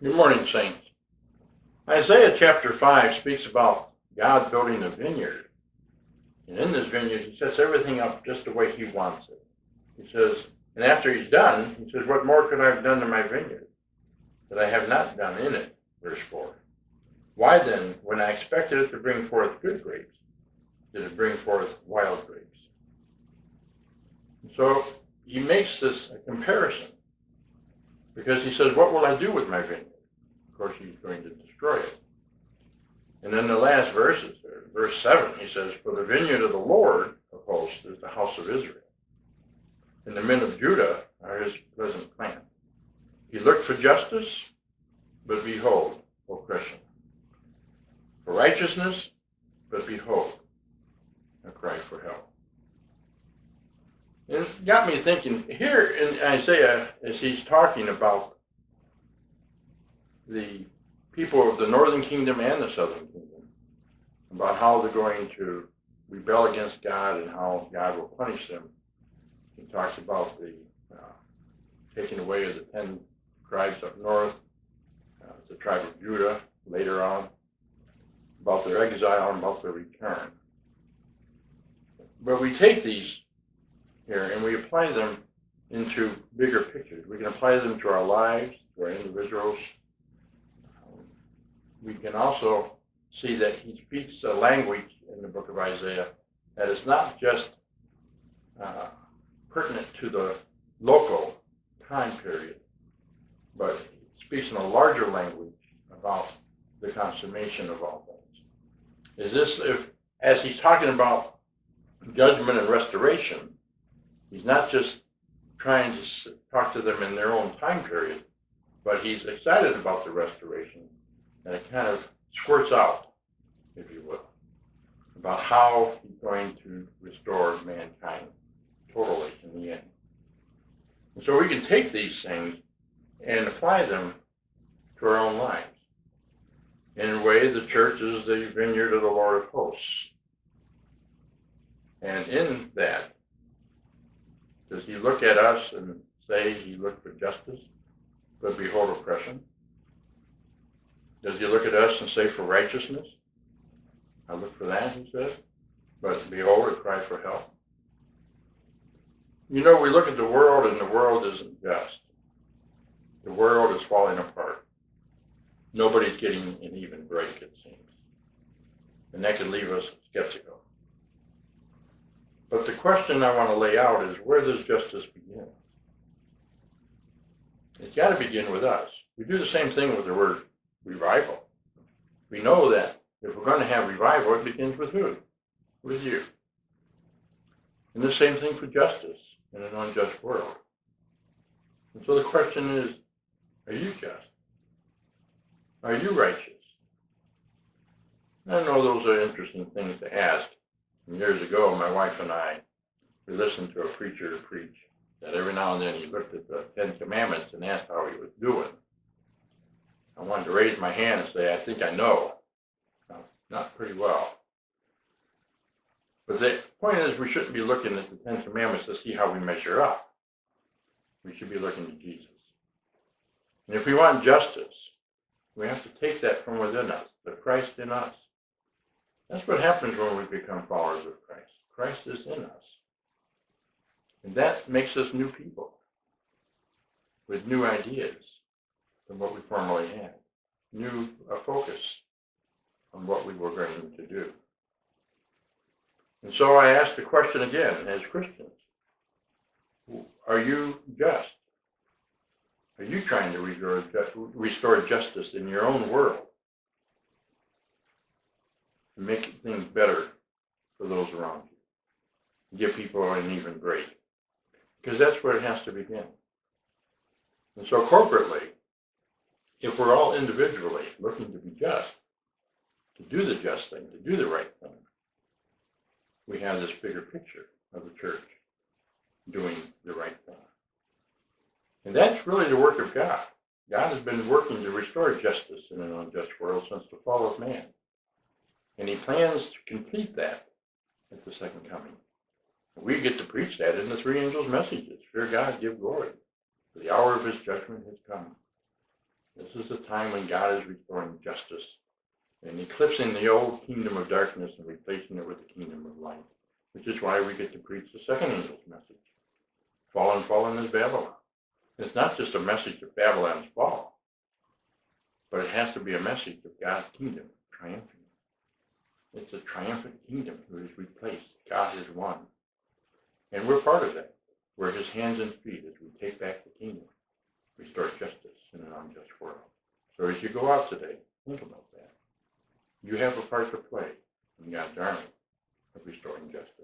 Good morning, saints. Isaiah chapter 5 speaks about God building a vineyard. And in this vineyard, he sets everything up just the way he wants it. He says, and after he's done, he says, what more could I have done to my vineyard that I have not done in it? Verse 4. Why then, when I expected it to bring forth good grapes, did it bring forth wild grapes? And so he makes this a comparison because he says, what will I do with my vineyard? Of course, he's going to destroy it. And then the last verses, verse 7, he says, for the vineyard of the Lord of hosts is the house of Israel, and the men of Judah are his pleasant plant. He looked for justice, but behold, oppression. For righteousness, but behold, a cry for help. And it got me thinking, here in Isaiah, as he's talking about the people of the northern kingdom and the southern kingdom, about how they're going to rebel against God and how God will punish them. He talks about the taking away of the 10 tribes up north, the tribe of Judah later on, about their exile and about their return. But we take these here and we apply them into bigger pictures. We can apply them to our lives, to our individuals. We can also see that he speaks a language in the book of Isaiah that is not just pertinent to the local time period, but speaks in a larger language about the consummation of all things. Is this, as he's talking about judgment and restoration, he's not just trying to talk to them in their own time period, but he's excited about the restoration. And it kind of squirts out, if you will, about how he's going to restore mankind totally in the end. And so we can take these things and apply them to our own lives. In a way, the church is the vineyard of the Lord of hosts. And in that, does he look at us and say he looked for justice, but behold oppression? Does he look at us and say for righteousness? I look for that, he says, but behold, a cry for help. You know, we look at the world and the world isn't just. The world is falling apart. Nobody's getting an even break, it seems. And that could leave us skeptical. But the question I want to lay out is, where does justice begin? It's got to begin with us. We do the same thing with the word revival. We know that if we're going to have revival, it begins with who? With you. And the same thing for justice in an unjust world. And so the question is, are you just? Are you righteous? I know those are interesting things to ask. And years ago, my wife and I, we listened to a preacher preach that every now and then he looked at the 10 Commandments and asked how he was doing. I wanted to raise my hand and say, I think I know. Not pretty well. But the point is, we shouldn't be looking at the 10 Commandments to see how we measure up. We should be looking to Jesus. And if we want justice, we have to take that from within us, the Christ in us. That's what happens when we become followers of Christ. Christ is in us. And that makes us new people with new ideas than what we formerly had. New focus on what we were going to do. And so I ask the question again, as Christians, are you just? Are you trying to restore justice in your own world? To make things better for those around you. Give people an even break. Because that's where it has to begin. And so corporately, if we're all individually looking to be just, to do the just thing, to do the right thing, we have this bigger picture of the church doing the right thing. And that's really the work of God. God has been working to restore justice in an unjust world since the fall of man. And he plans to complete that at the second coming. We get to preach that in the three angels' messages. Fear God, give glory. For the hour of his judgment has come. This is the time when God is restoring justice and eclipsing the old kingdom of darkness and replacing it with the kingdom of light, which is why we get to preach the second angel's message. Fallen, fallen is Babylon. It's not just a message of Babylon's fall, but it has to be a message of God's kingdom triumphing. It's a triumphant kingdom who is replaced. God is one. And we're part of that. We're his hands and feet as we take back the kingdom, restore justice in an unjust world. So as you go out today, think about that. You have a part to play in God's army of restoring justice.